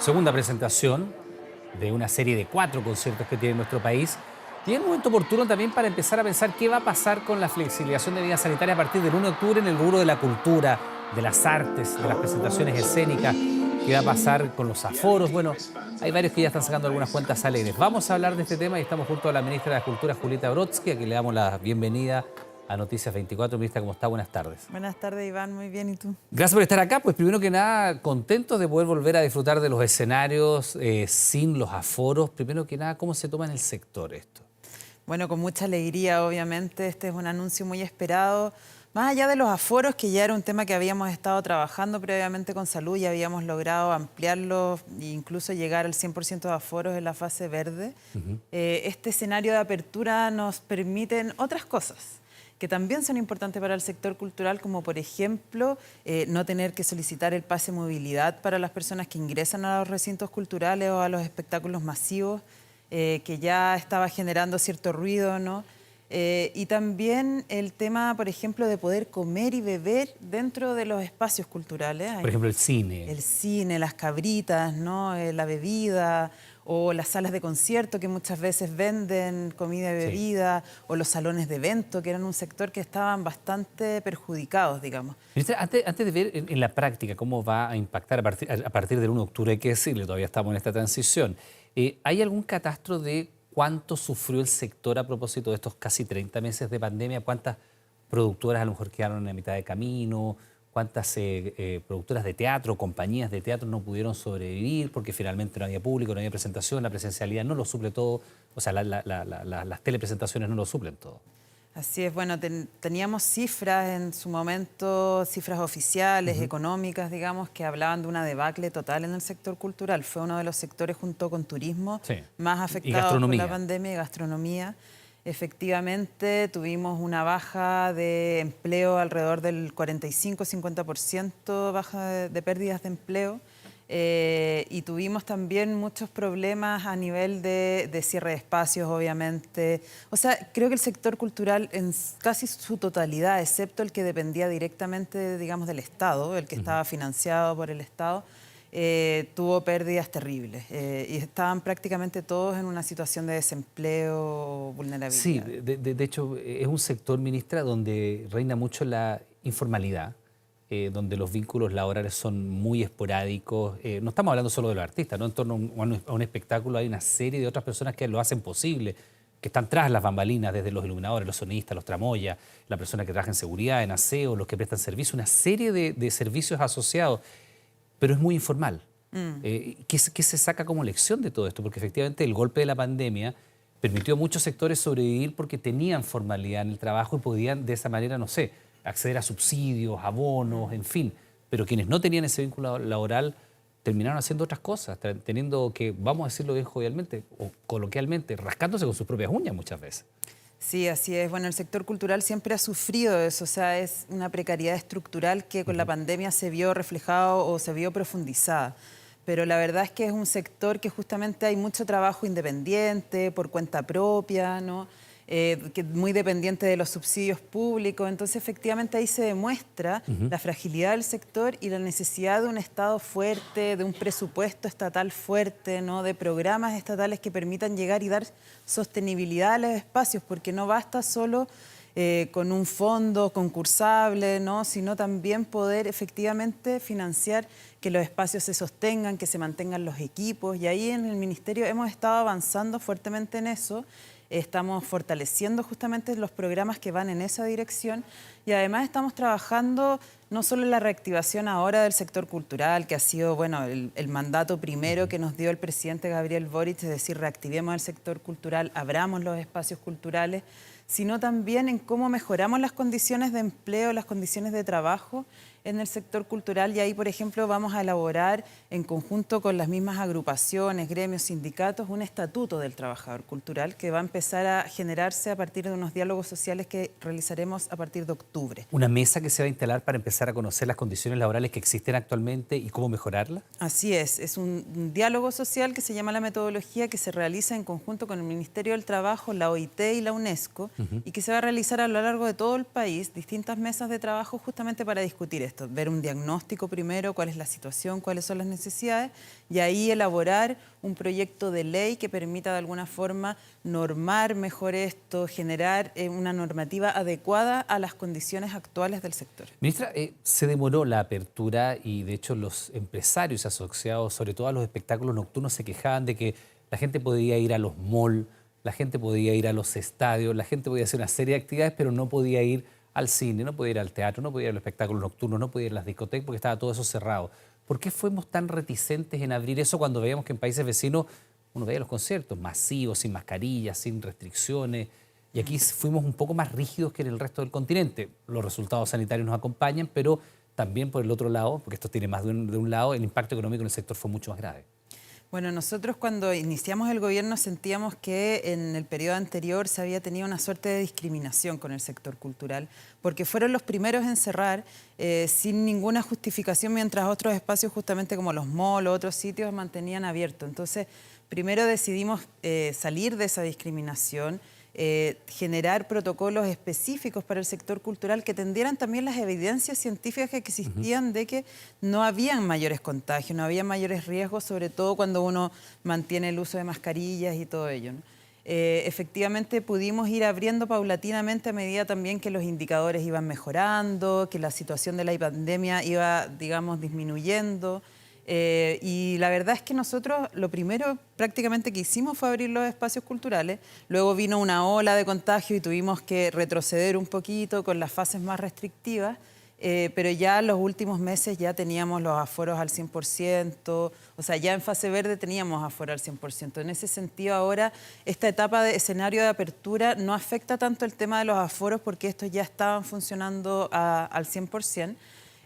segunda presentación de una serie de 4 conciertos que tiene nuestro país. Y es un momento oportuno también para empezar a pensar qué va a pasar con la flexibilización de medidas sanitarias a partir del 1 de octubre en el rubro de la cultura, de las artes, de las presentaciones escénicas. ¿Qué va a pasar con los aforos? Bueno, hay varios que ya están sacando algunas cuentas alegres. Vamos a hablar de este tema y estamos junto a la ministra de la Cultura, Julieta Brodsky, a quien le damos la bienvenida a Noticias 24. Ministra, ¿cómo está? Buenas tardes. Buenas tardes, Iván. Muy bien, ¿y tú? Gracias por estar acá. Pues primero que nada, contentos de poder volver a disfrutar de los escenarios sin los aforos. Primero que nada, ¿cómo se toma en el sector esto? Bueno, con mucha alegría, obviamente. Este es un anuncio muy esperado. Más allá de los aforos, que ya era un tema que habíamos estado trabajando previamente con salud, y habíamos logrado ampliarlo e incluso llegar al 100% de aforos en la fase verde. Este escenario de apertura nos permite otras cosas que también son importantes para el sector cultural, como por ejemplo no tener que solicitar el pase movilidad para las personas que ingresan a los recintos culturales o a los espectáculos masivos, que ya estaba generando cierto ruido, ¿no? Y también el tema, por ejemplo, de poder comer y beber dentro de los espacios culturales. Por ejemplo, el cine. El cine, las cabritas, ¿no? La bebida, o las salas de concierto que muchas veces venden comida y bebida, sí, o los salones de evento, que eran un sector que estaban bastante perjudicados, digamos. Ministra, antes de ver en la práctica cómo va a impactar a partir del 1 de octubre, hay que decirle, todavía estamos en esta transición, ¿hay algún catastro de cuánto sufrió el sector a propósito de estos casi 30 meses de pandemia? ¿Cuántas productoras a lo mejor quedaron en mitad de camino? ¿Cuántas productoras de teatro, compañías de teatro no pudieron sobrevivir porque finalmente no había público, no había presentación, la presencialidad no lo suple todo, o sea, las telepresentaciones no lo suplen todo? Así es, bueno, teníamos cifras en su momento, cifras oficiales, económicas, digamos, que hablaban de una debacle total en el sector cultural. Fue uno de los sectores, junto con turismo, sí, más afectados por la pandemia, y gastronomía. Efectivamente, tuvimos una baja de empleo alrededor del 45-50%, baja de pérdidas de empleo. Y tuvimos también muchos problemas a nivel de cierre de espacios, obviamente. O sea, creo que el sector cultural en casi su totalidad, excepto el que dependía directamente, digamos, del Estado, el que estaba financiado por el Estado, tuvo pérdidas terribles. Y estaban prácticamente todos en una situación de desempleo, vulnerabilidad. Sí, de hecho, es un sector, ministra, donde reina mucho la informalidad. Donde los vínculos laborales son muy esporádicos. No estamos hablando solo de los artistas, ¿no? En torno a un espectáculo hay una serie de otras personas que lo hacen posible, que están tras las bambalinas, desde los iluminadores, los sonistas, los tramoyas, la persona que trabaja en seguridad, en aseo, los que prestan servicio, una serie de servicios asociados, pero es muy informal. ¿Qué se saca como lección de todo esto? Porque efectivamente el golpe de la pandemia permitió a muchos sectores sobrevivir porque tenían formalidad en el trabajo y podían de esa manera, no sé, acceder a subsidios, abonos, en fin. Pero quienes no tenían ese vínculo laboral terminaron haciendo otras cosas, teniendo que, vamos a decirlo bien jovialmente o coloquialmente, rascándose con sus propias uñas muchas veces. Sí, así es. Bueno, el sector cultural siempre ha sufrido eso, o sea, es una precariedad estructural que con la pandemia se vio reflejado o se vio profundizada. Pero la verdad es que es un sector que justamente hay mucho trabajo independiente, por cuenta propia, ¿no? Que muy dependiente de los subsidios públicos. Entonces, efectivamente, ahí se demuestra la fragilidad del sector y la necesidad de un Estado fuerte, de un presupuesto estatal fuerte, ¿no? De programas estatales que permitan llegar y dar sostenibilidad a los espacios, porque no basta solo con un fondo concursable, ¿no? Sino también poder efectivamente financiar que los espacios se sostengan, que se mantengan los equipos. Y ahí en el Ministerio hemos estado avanzando fuertemente en eso. Estamos fortaleciendo justamente los programas que van en esa dirección y además estamos trabajando no solo en la reactivación ahora del sector cultural, que ha sido bueno, el mandato primero que nos dio el presidente Gabriel Boric, es decir, reactivemos el sector cultural, abramos los espacios culturales, sino también en cómo mejoramos las condiciones de empleo, las condiciones de trabajo en el sector cultural. Y ahí, por ejemplo, vamos a elaborar en conjunto con las mismas agrupaciones, gremios, sindicatos, un estatuto del trabajador cultural que va a empezar a generarse a partir de unos diálogos sociales que realizaremos a partir de octubre. ¿Una mesa que se va a instalar para empezar a conocer las condiciones laborales que existen actualmente y cómo mejorarlas? Así es un diálogo social que se llama La Metodología, que se realiza en conjunto con el Ministerio del Trabajo, la OIT y la UNESCO, y que se va a realizar a lo largo de todo el país, distintas mesas de trabajo justamente para discutir esto. esto, ver un diagnóstico primero, cuál es la situación, cuáles son las necesidades, y ahí elaborar un proyecto de ley que permita de alguna forma normar mejor esto, generar una normativa adecuada a las condiciones actuales del sector. Ministra, se demoró la apertura y de hecho los empresarios asociados, sobre todo a los espectáculos nocturnos, se quejaban de que la gente podía ir a los malls, la gente podía ir a los estadios, la gente podía hacer una serie de actividades, pero no podía ir al cine, no podía ir al teatro, no podía ir a los espectáculos nocturnos, no podía ir a las discotecas porque estaba todo eso cerrado. ¿Por qué fuimos tan reticentes en abrir eso cuando veíamos que en países vecinos uno veía los conciertos masivos, sin mascarillas, sin restricciones? Y aquí fuimos un poco más rígidos que en el resto del continente. Los resultados sanitarios nos acompañan, pero también por el otro lado, porque esto tiene más de un lado, el impacto económico en el sector fue mucho más grave. Bueno, nosotros cuando iniciamos el gobierno sentíamos que en el periodo anterior se había tenido una suerte de discriminación con el sector cultural, porque fueron los primeros en cerrar sin ninguna justificación, mientras otros espacios, justamente como los malls o otros sitios, mantenían abiertos. Entonces, primero decidimos salir de esa discriminación, generar protocolos específicos para el sector cultural que atendieran también las evidencias científicas que existían de que no habían mayores contagios, no había mayores riesgos, sobre todo cuando uno mantiene el uso de mascarillas y todo ello, ¿no? Efectivamente pudimos ir abriendo paulatinamente a medida también que los indicadores iban mejorando, que la situación de la pandemia iba, digamos, disminuyendo. Y la verdad es que nosotros lo primero prácticamente que hicimos fue abrir los espacios culturales. Luego vino una ola de contagio y tuvimos que retroceder un poquito con las fases más restrictivas. Pero ya en los últimos meses ya teníamos los aforos al 100%, o sea, ya en fase verde teníamos aforo al 100%. En ese sentido ahora esta etapa de escenario de apertura no afecta tanto el tema de los aforos porque estos ya estaban funcionando al 100%.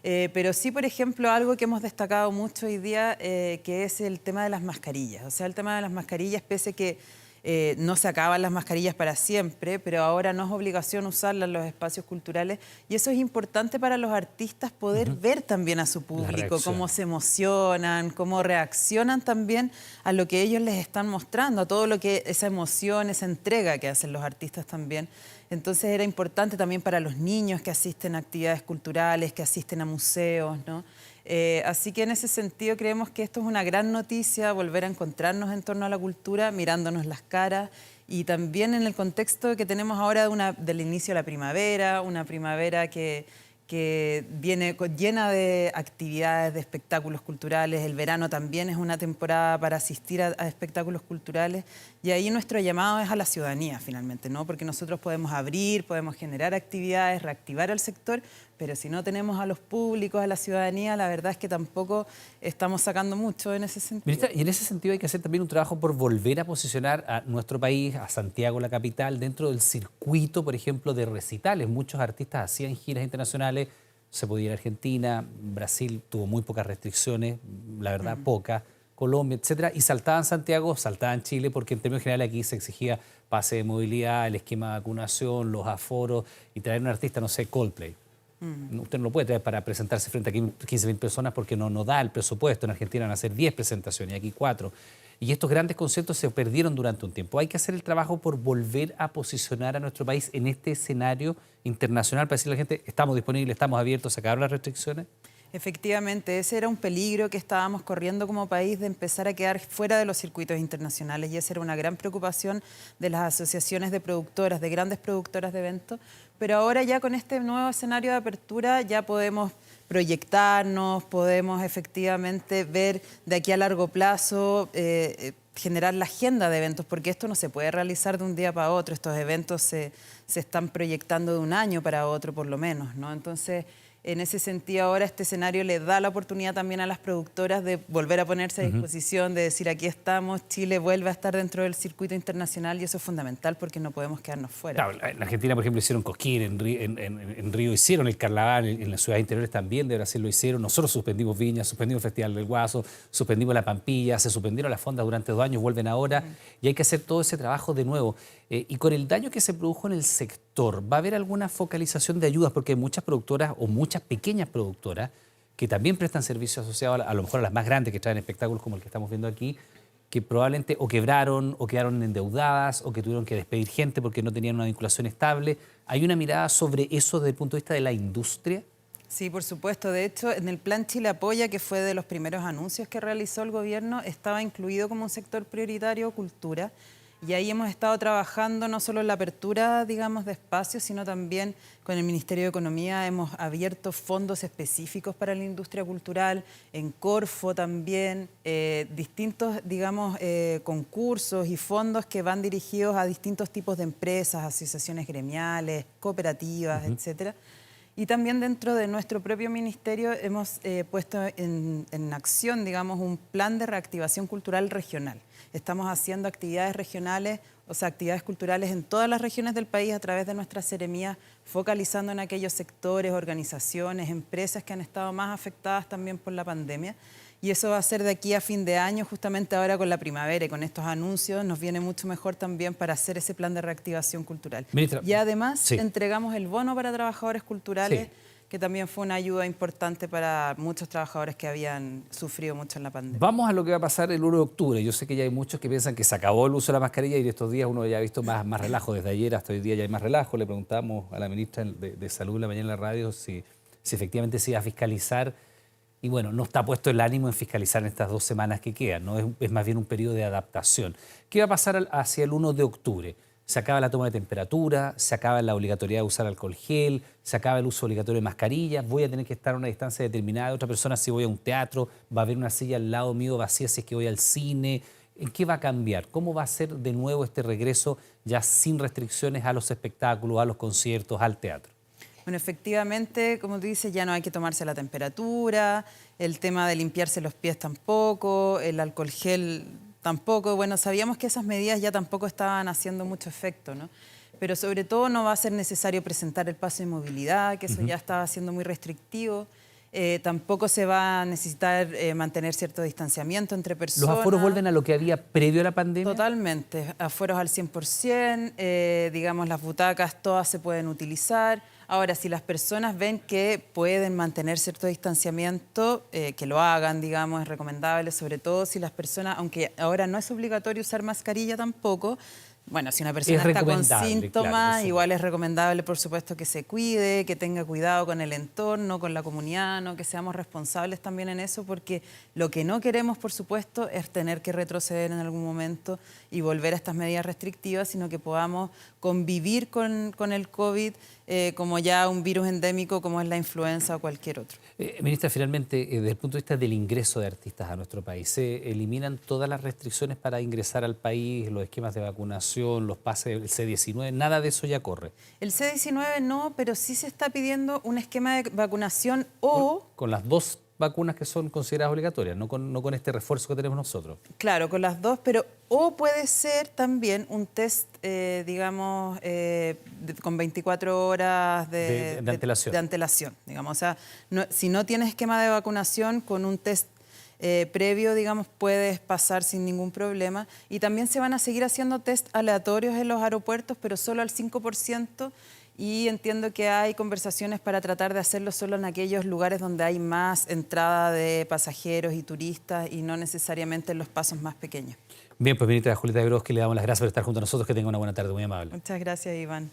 Pero sí, por ejemplo, algo que hemos destacado mucho hoy día, que es el tema de las mascarillas. O sea, el tema de las mascarillas, pese que no se acaban las mascarillas para siempre, pero ahora no es obligación usarlas en los espacios culturales. Y eso es importante para los artistas poder ver también a su público, cómo se emocionan, cómo reaccionan también a lo que ellos les están mostrando, a todo lo que esa emoción, esa entrega que hacen los artistas también. Entonces era importante también para los niños que asisten a actividades culturales, que asisten a museos, ¿no? Así que en ese sentido creemos que esto es una gran noticia, volver a encontrarnos en torno a la cultura, mirándonos las caras y también en el contexto que tenemos ahora del inicio de la primavera, una primavera que viene llena de actividades, de espectáculos culturales. El verano también es una temporada para asistir a espectáculos culturales y ahí nuestro llamado es a la ciudadanía finalmente, ¿no? Porque nosotros podemos abrir, podemos generar actividades, reactivar al sector, pero si no tenemos a los públicos, a la ciudadanía, la verdad es que tampoco estamos sacando mucho en ese sentido. Ministra, y en ese sentido hay que hacer también un trabajo por volver a posicionar a nuestro país, a Santiago, la capital, dentro del circuito, por ejemplo, de recitales. Muchos artistas hacían giras internacionales, se podía ir a Argentina, Brasil tuvo muy pocas restricciones, la verdad pocas, Colombia, etcétera, y saltaban Santiago, saltaban Chile, porque en términos generales aquí se exigía pase de movilidad, el esquema de vacunación, los aforos, y traer un artista, no sé, Coldplay. Usted no lo puede traer para presentarse frente a 15.000 personas porque no da el presupuesto. En Argentina van a hacer 10 presentaciones y aquí 4. Y estos grandes conciertos se perdieron durante un tiempo. Hay que hacer el trabajo por volver a posicionar a nuestro país en este escenario internacional para decirle a la gente, estamos disponibles, estamos abiertos, se acabaron las restricciones. Efectivamente, ese era un peligro que estábamos corriendo como país de empezar a quedar fuera de los circuitos internacionales y esa era una gran preocupación de las asociaciones de productoras, de grandes productoras de eventos, pero ahora ya con este nuevo escenario de apertura ya podemos proyectarnos, podemos efectivamente ver de aquí a largo plazo, generar la agenda de eventos, porque esto no se puede realizar de un día para otro, estos eventos se están proyectando de un año para otro por lo menos, ¿no? Entonces, en ese sentido, ahora este escenario le da la oportunidad también a las productoras de volver a ponerse a disposición, de decir aquí estamos, Chile vuelve a estar dentro del circuito internacional y eso es fundamental porque no podemos quedarnos fuera. Claro, en Argentina, por ejemplo, hicieron Cosquín, en Río hicieron el carnaval, en las ciudades interiores también de Brasil lo hicieron. Nosotros suspendimos Viña, suspendimos el Festival del Guaso, suspendimos la Pampilla, se suspendieron las fondas durante 2 años, vuelven ahora y hay que hacer todo ese trabajo de nuevo. Y con el daño que se produjo en el sector, ¿va a haber alguna focalización de ayudas? Porque hay muchas productoras o muchas pequeñas productoras que también prestan servicios asociados a lo mejor a las más grandes que traen espectáculos como el que estamos viendo aquí, que probablemente o quebraron o quedaron endeudadas o que tuvieron que despedir gente porque no tenían una vinculación estable. ¿Hay una mirada sobre eso desde el punto de vista de la industria? Sí, por supuesto. De hecho, en el Plan Chile Apoya, que fue de los primeros anuncios que realizó el gobierno, estaba incluido como un sector prioritario cultura. Y ahí hemos estado trabajando no solo en la apertura, digamos, de espacios, sino también con el Ministerio de Economía hemos abierto fondos específicos para la industria cultural, en Corfo también, distintos, digamos, concursos y fondos que van dirigidos a distintos tipos de empresas, asociaciones gremiales, cooperativas, etcétera. Y también dentro de nuestro propio ministerio hemos puesto en acción, digamos, un plan de reactivación cultural regional. Estamos haciendo actividades regionales, o sea, actividades culturales en todas las regiones del país a través de nuestras seremías, focalizando en aquellos sectores, organizaciones, empresas que han estado más afectadas también por la pandemia. Y eso va a ser de aquí a fin de año, justamente ahora con la primavera y con estos anuncios, nos viene mucho mejor también para hacer ese plan de reactivación cultural. Ministra, y además sí. entregamos el bono para trabajadores culturales, Sí. que también fue una ayuda importante para muchos trabajadores que habían sufrido mucho en la pandemia. Vamos a lo que va a pasar el 1 de octubre. Yo sé que ya hay muchos que piensan que se acabó el uso de la mascarilla y estos días uno ya ha visto más relajo. Desde ayer hasta hoy día ya hay más relajo. Le preguntamos a la ministra de Salud la mañana en la radio si efectivamente se iba a fiscalizar. Y bueno, no está puesto el ánimo en fiscalizar en estas 2 semanas que quedan, ¿no? Es más bien un periodo de adaptación. ¿Qué va a pasar hacia el 1 de octubre? Se acaba la toma de temperatura, se acaba la obligatoriedad de usar alcohol gel, se acaba el uso obligatorio de mascarillas, voy a tener que estar a una distancia determinada de otra persona si voy a un teatro, va a haber una silla al lado mío vacía si es que voy al cine. ¿En qué va a cambiar? ¿Cómo va a ser de nuevo este regreso ya sin restricciones a los espectáculos, a los conciertos, al teatro? Bueno, efectivamente, como tú dices, ya no hay que tomarse la temperatura, el tema de limpiarse los pies tampoco, el alcohol gel tampoco. Bueno, sabíamos que esas medidas ya tampoco estaban haciendo mucho efecto, ¿no? Pero sobre todo no va a ser necesario presentar el pase de movilidad, que eso ya estaba siendo muy restrictivo. Tampoco se va a necesitar mantener cierto distanciamiento entre personas. ¿Los aforos vuelven a lo que había previo a la pandemia? Totalmente, aforos al 100%, digamos, las butacas todas se pueden utilizar. Ahora, si las personas ven que pueden mantener cierto distanciamiento, que lo hagan, digamos, es recomendable, sobre todo si las personas, aunque ahora no es obligatorio usar mascarilla tampoco, bueno, si una persona está con síntomas, claro, igual es recomendable, por supuesto, que se cuide, que tenga cuidado con el entorno, con la comunidad, ¿no? Que seamos responsables también en eso, porque lo que no queremos, por supuesto, es tener que retroceder en algún momento y volver a estas medidas restrictivas, sino que podamos convivir con el COVID como ya un virus endémico como es la influenza o cualquier otro. Ministra, finalmente, desde el punto de vista del ingreso de artistas a nuestro país, ¿se eliminan todas las restricciones para ingresar al país, los esquemas de vacunación, los pases, el C-19? Nada de eso ya corre. El C-19 no, pero sí se está pidiendo un esquema de vacunación o... Con las 2 vacunas que son consideradas obligatorias, no con este refuerzo que tenemos nosotros. Claro, con las 2, pero o puede ser también un test, digamos, con 24 horas de antelación. De antelación, digamos. O sea, si no tienes esquema de vacunación, con un test previo, digamos, puedes pasar sin ningún problema. Y también se van a seguir haciendo test aleatorios en los aeropuertos, pero solo al 5%. Y entiendo que hay conversaciones para tratar de hacerlo solo en aquellos lugares donde hay más entrada de pasajeros y turistas y no necesariamente en los pasos más pequeños. Bien, pues ministra Julieta Gross, que le damos las gracias por estar junto a nosotros, que tenga una buena tarde, muy amable. Muchas gracias, Iván.